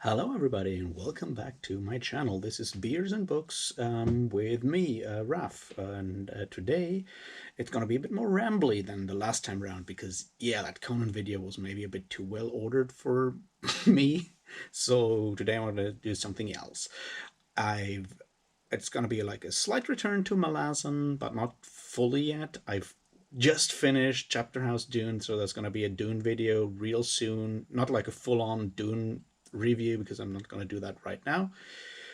Hello everybody and welcome back to my channel. This is Beers and Books with me, Raf, and today it's gonna be a bit more rambly than the last time around because yeah, that Conan video was maybe a bit too well ordered for me. So today I want to do something else. It's gonna be like a slight return to Malazan, but not fully yet. I've just finished Chapter House Dune, so there's gonna be a Dune video real soon. Not like a full-on Dune review because I'm not going to do that right now.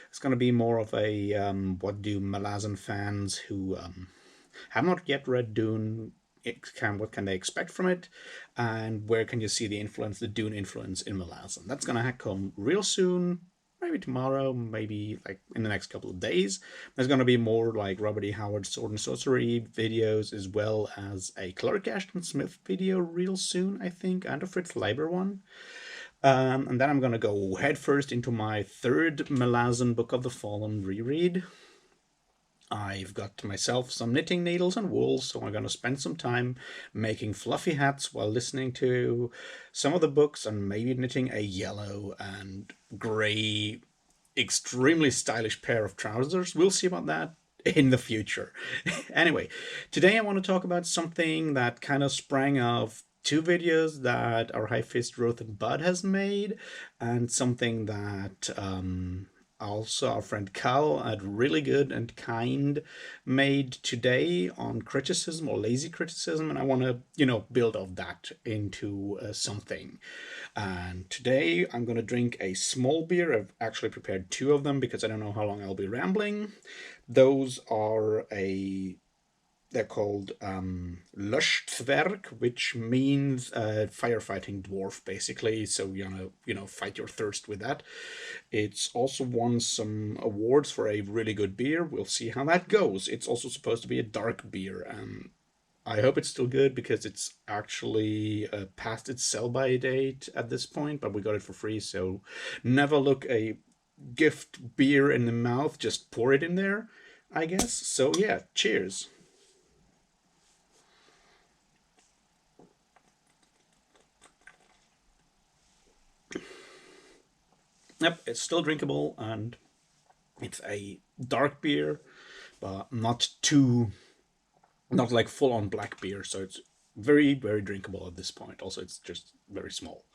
It's going to be more of a what do Malazan fans who have not yet read Dune, what can they expect from it, and where can you see the Dune influence in Malazan. That's going to come real soon, maybe tomorrow, maybe like in the next couple of days. There's going to be more like Robert E. Howard Sword and Sorcery videos, as well as a Clark Ashton Smith video real soon, I think, and a Fritz Leiber one. And then I'm going to go headfirst into my third Malazan Book of the Fallen reread. I've got myself some knitting needles and wool, so I'm going to spend some time making fluffy hats while listening to some of the books and maybe knitting a yellow and grey, extremely stylish pair of trousers. We'll see about that in the future. Anyway, today I want to talk about something that kind of sprang off two videos that our High Fist Rothan Bud has made, and something that also our friend Cal at Really Good and Kind made today on criticism or lazy criticism, and I want to, build off that into something. And today I'm going to drink a small beer. I've actually prepared two of them because I don't know how long I'll be rambling. Those are they're called Lustzwerg, which means firefighting dwarf, basically. So fight your thirst with that. It's also won some awards for a really good beer. We'll see how that goes. It's also supposed to be a dark beer. I hope it's still good because it's actually past its sell-by date at this point, but we got it for free. So never look a gift beer in the mouth, just pour it in there, I guess. So yeah, cheers. Yep, it's still drinkable, and it's a dark beer, but not like full-on black beer, so it's very, very drinkable at this point. Also, it's just very small.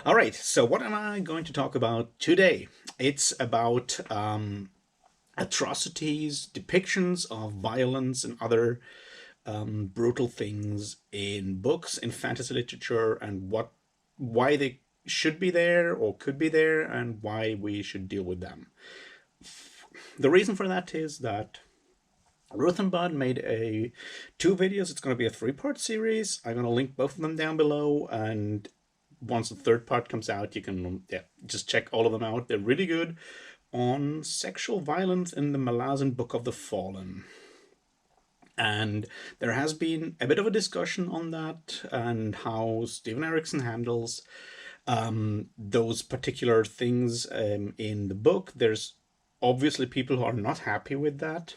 All right, so what am I going to talk about today? It's about atrocities, depictions of violence and other brutal things in books, in fantasy literature, and why they should be there or could be there, and why we should deal with them. The reason for that is that Ruth and Bud made two videos. It's going to be a three-part series. I'm going to link both of them down below, and once the third part comes out, you can just check all of them out. They're really good on sexual violence in the Malazan Book of the Fallen. And there has been a bit of a discussion on that and how Steven Erikson handles those particular things in the book. There's obviously people who are not happy with that.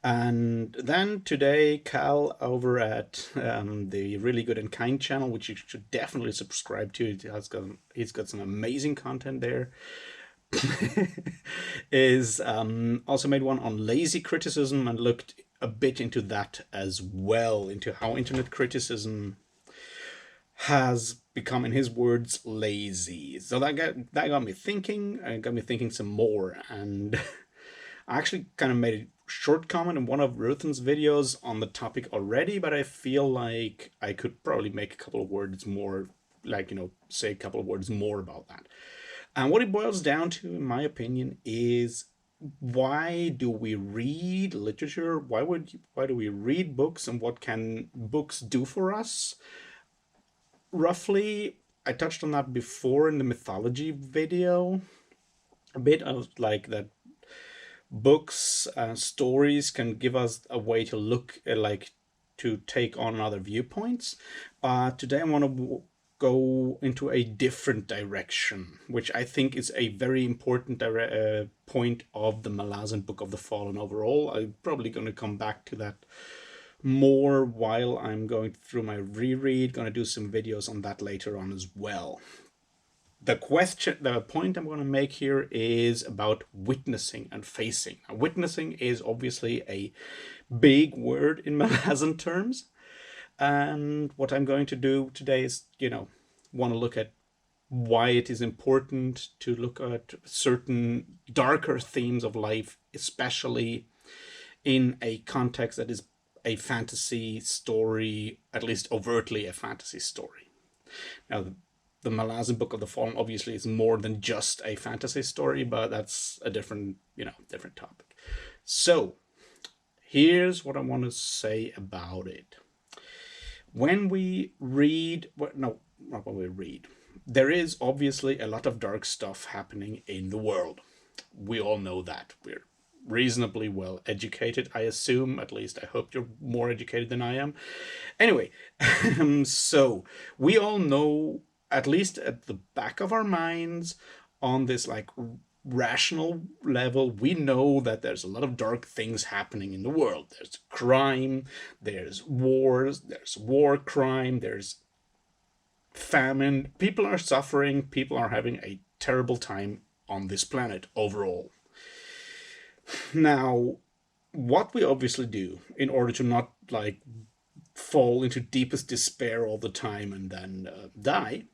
And then today, Cal over at the Really Good and Kind channel, which you should definitely subscribe to, he's got some amazing content there, is also made one on lazy criticism and looked a bit into that as well, into how internet criticism has become, in his words, lazy. So that got me thinking some more, and I actually kind of made a short comment in one of Ruthan's videos on the topic already, but I feel like I could probably make a couple of words more, say a couple of words more about that. And what it boils down to, in my opinion, is why do we read literature? Why do we read books, and what can books do for us? Roughly, I touched on that before in the mythology video. A bit of like that books, stories can give us a way to look to take on other viewpoints. Today I want to go into a different direction, which I think is a very important point of the Malazan Book of the Fallen overall. I'm probably going to come back to that more while I'm going through my reread. Going to do some videos on that later on as well. the point I'm going to make here is about witnessing and facing. Now, witnessing is obviously a big word in Malazan terms. And what I'm going to do today is, want to look at why it is important to look at certain darker themes of life, especially in a context that is a fantasy story, at least overtly a fantasy story. Now, the Malazan Book of the Fallen obviously is more than just a fantasy story, but that's a different topic. So, here's what I want to say about it. When we read, no, not when we read, there is obviously a lot of dark stuff happening in the world. We all know that. We're reasonably well educated, I assume. At least I hope you're more educated than I am. Anyway, so we all know, at least at the back of our minds, on this like rational level, we know that there's a lot of dark things happening in the world. There's crime, there's wars, there's war crime, there's famine. People are suffering, people are having a terrible time on this planet overall. Now, what we obviously do in order to not like fall into deepest despair all the time and then die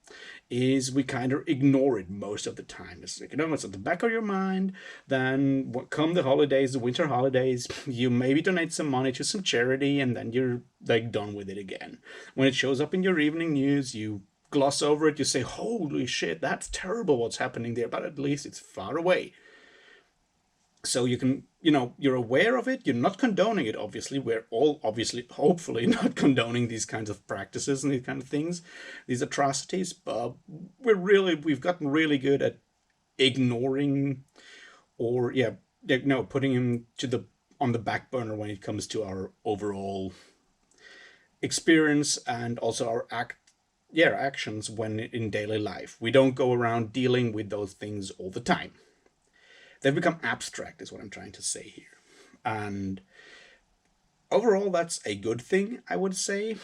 is we kind of ignore it most of the time. It's like, it's at the back of your mind. Then come the holidays, the winter holidays, you maybe donate some money to some charity, and then you're like done with it again. When it shows up in your evening news, you gloss over it, you say, holy shit, that's terrible what's happening there, but at least it's far away. So you can, you're aware of it. You're not condoning it, obviously. We're all obviously, hopefully, not condoning these kinds of practices and these kind of things, these atrocities. But we've gotten really good at ignoring or, putting him on the back burner when it comes to our overall experience and also our actions when in daily life. We don't go around dealing with those things all the time. They've become abstract, is what I'm trying to say here. And overall, that's a good thing, I would say,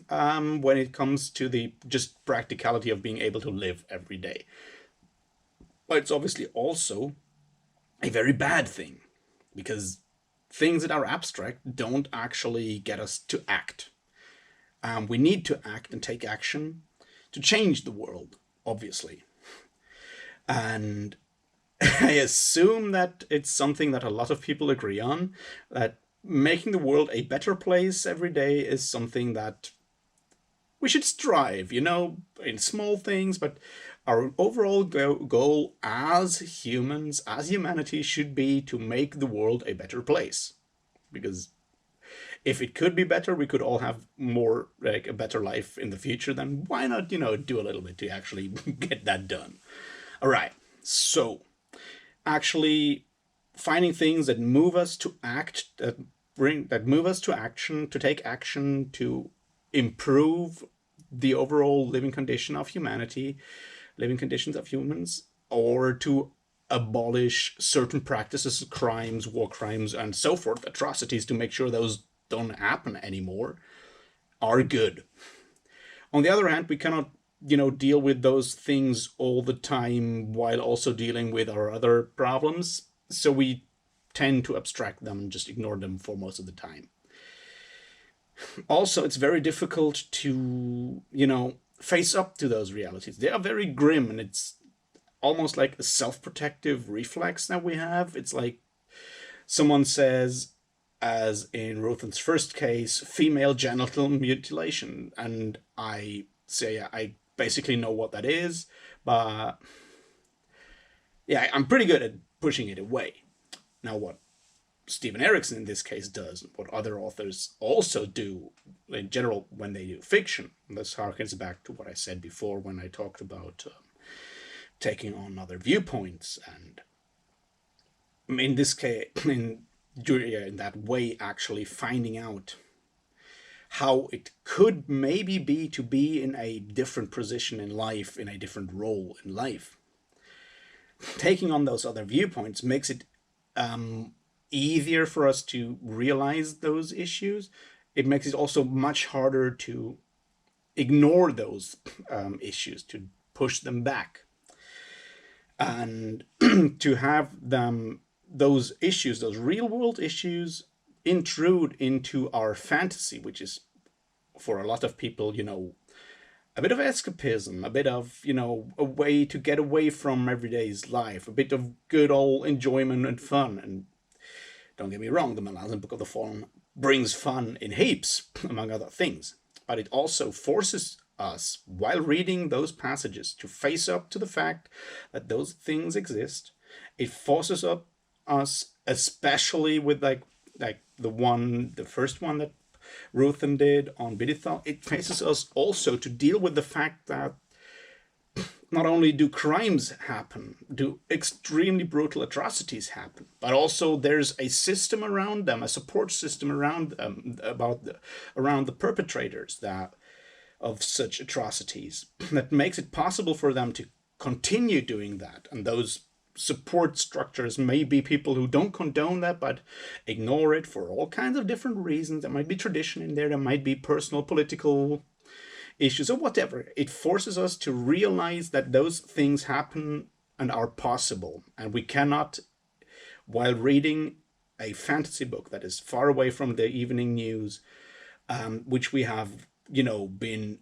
when it comes to the just practicality of being able to live every day. But it's obviously also a very bad thing, because things that are abstract don't actually get us to act. We need to act and take action to change the world, obviously. And I assume that it's something that a lot of people agree on, that making the world a better place every day is something that we should strive, in small things, but our overall goal as humans, as humanity, should be to make the world a better place. Because if it could be better, we could all have more, like, a better life in the future, then why not, do a little bit to actually get that done? All right, so actually finding things that move us to act, that move us to action, to take action, to improve the overall living condition of humanity, living conditions of humans, or to abolish certain practices, crimes, war crimes, and so forth, atrocities, to make sure those don't happen anymore, are good. On the other hand, we cannot deal with those things all the time while also dealing with our other problems. So we tend to abstract them and just ignore them for most of the time. Also, it's very difficult to, face up to those realities. They are very grim, and it's almost like a self-protective reflex that we have. It's like someone says, as in Rothan's first case, female genital mutilation. And I say, I basically know what that is, but yeah, I'm pretty good at pushing it away. Now, what Stephen Erickson in this case does, what other authors also do in general when they do fiction, and this harkens back to what I said before when I talked about taking on other viewpoints, and in this case, in that way, actually finding out how it could maybe be to be in a different position in life, in a different role in life. Taking on those other viewpoints makes it easier for us to realize those issues. It makes it also much harder to ignore those issues, to push them back. and to have them, those issues, those real world issues, intrude into our fantasy, which is for a lot of people, a bit of escapism, a bit of, a way to get away from everyday's life, a bit of good old enjoyment and fun. And don't get me wrong, the Malazan Book of the Fallen brings fun in heaps, among other things. But it also forces us, while reading those passages, to face up to the fact that those things exist. It forces up us, especially with like the first one that Ruthen did on Bidithal. It faces us also to deal with the fact that not only do crimes happen, do extremely brutal atrocities happen, but also there's a system around them, a support system around them, around the perpetrators of such atrocities that makes it possible for them to continue doing that. And those support structures may be people who don't condone that but ignore it for all kinds of different reasons. There might be tradition in there, there might be personal political issues or whatever. It forces us to realize that those things happen and are possible, and we cannot, while reading a fantasy book that is far away from the evening news, which we have been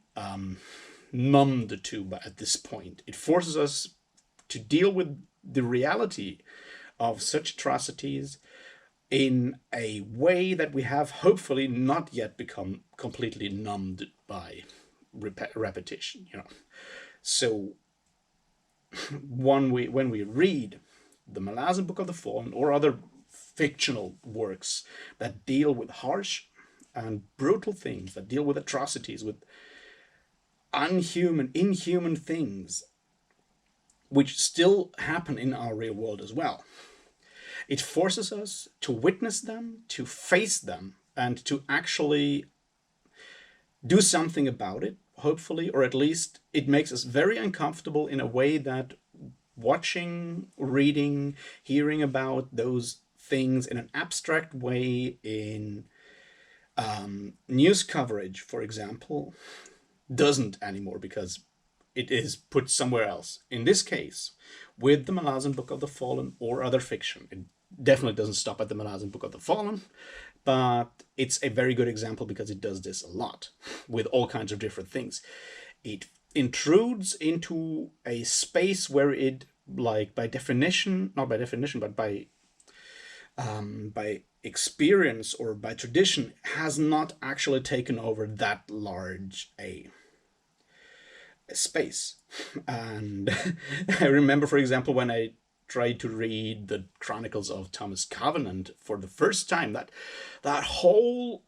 numbed to at this point. It forces us to deal with the reality of such atrocities in a way that we have hopefully not yet become completely numbed by repetition. So when we read the Malazan Book of the Fallen or other fictional works that deal with harsh and brutal things, that deal with atrocities, with inhuman things, which still happen in our real world as well, it forces us to witness them, to face them, and to actually do something about it, hopefully, or at least it makes us very uncomfortable in a way that watching, reading, hearing about those things in an abstract way in news coverage, for example, doesn't anymore, because it is put somewhere else. In this case, with the Malazan Book of the Fallen or other fiction, it definitely doesn't stop at the Malazan Book of the Fallen, but it's a very good example because it does this a lot with all kinds of different things. It intrudes into a space where it, like, by definition, not by definition, but by experience or by tradition, has not actually taken over that large a space. And I remember, for example, when I tried to read the Chronicles of Thomas Covenant for the first time, that whole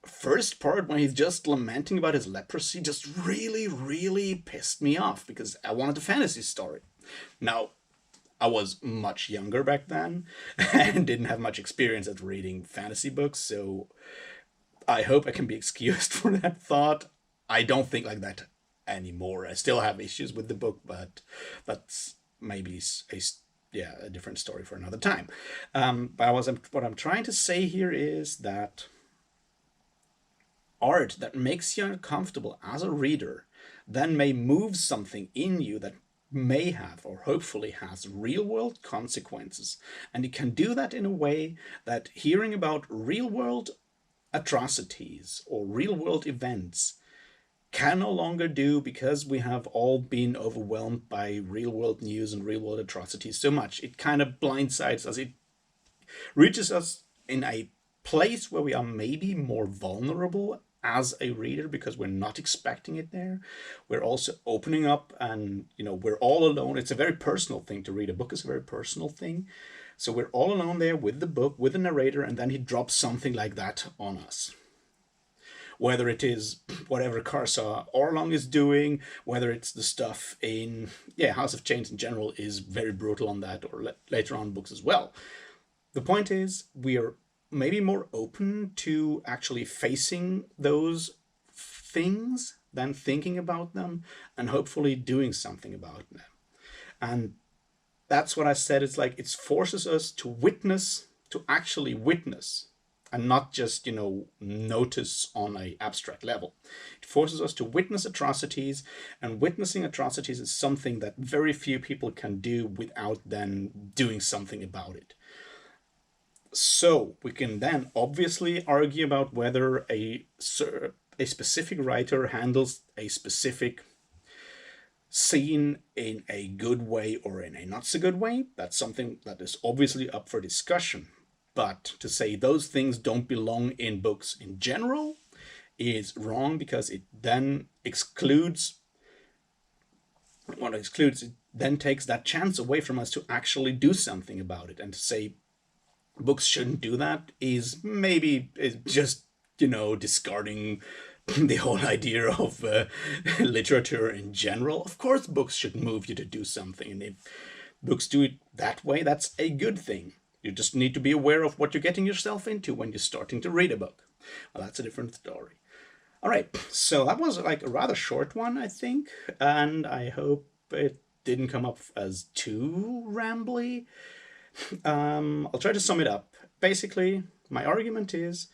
first part when he's just lamenting about his leprosy just really pissed me off, because I wanted a fantasy story. Now, I was much younger back then and didn't have much experience at reading fantasy books, so I hope I can be excused for that thought. I don't think like that anymore. I still have issues with the book, but that's maybe a different story for another time. But what I'm trying to say here is that art that makes you uncomfortable as a reader then may move something in you that may have, or hopefully has, real-world consequences. And it can do that in a way that hearing about real-world atrocities or real-world events can no longer do, because we have all been overwhelmed by real-world news and real-world atrocities so much. It kind of blindsides us. It reaches us in a place where we are maybe more vulnerable as a reader because we're not expecting it there. We're also opening up, and we're all alone. It's a very personal thing to read. A book is a very personal thing. So we're all alone there with the book, with the narrator, and then he drops something like that on us. Whether it is whatever Karsa Orlong is doing, whether it's the stuff in House of Chains in general is very brutal on that, or later on books as well. The point is, we are maybe more open to actually facing those things than thinking about them, and hopefully doing something about them. And that's what I said. It's like it forces us to actually witness and not just, notice on a abstract level. It forces us to witness atrocities, and witnessing atrocities is something that very few people can do without then doing something about it. So we can then obviously argue about whether a specific writer handles a specific scene in a good way or in a not so good way. That's something that is obviously up for discussion. But to say those things don't belong in books in general is wrong, because it then excludes it then takes that chance away from us to actually do something about it. And to say books shouldn't do that is maybe just, discarding the whole idea of literature in general. Of course, books should move you to do something, and if books do it that way, that's a good thing. You just need to be aware of what you're getting yourself into when you're starting to read a book. Well, that's a different story. All right, so that was like a rather short one, I think, and I hope it didn't come up as too rambly. I'll try to sum it up. Basically, my argument is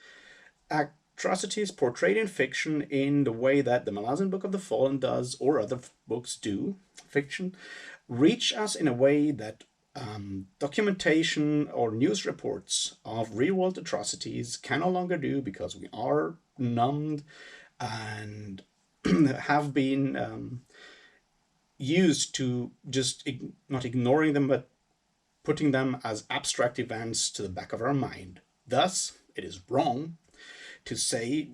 atrocities portrayed in fiction in the way that the Malazan Book of the Fallen does, or other books do, fiction, reach us in a way that documentation or news reports of real-world atrocities can no longer do, because we are numbed and have been used to just not ignoring them, but putting them as abstract events to the back of our mind. Thus, it is wrong to say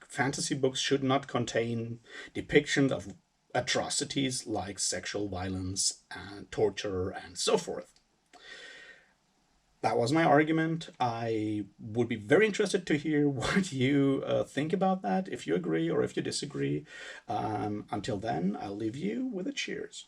fantasy books should not contain depictions of atrocities like sexual violence and torture and so forth. That was my argument. I would be very interested to hear what you think about that, if you agree or if you disagree. Until then, I'll leave you with a cheers.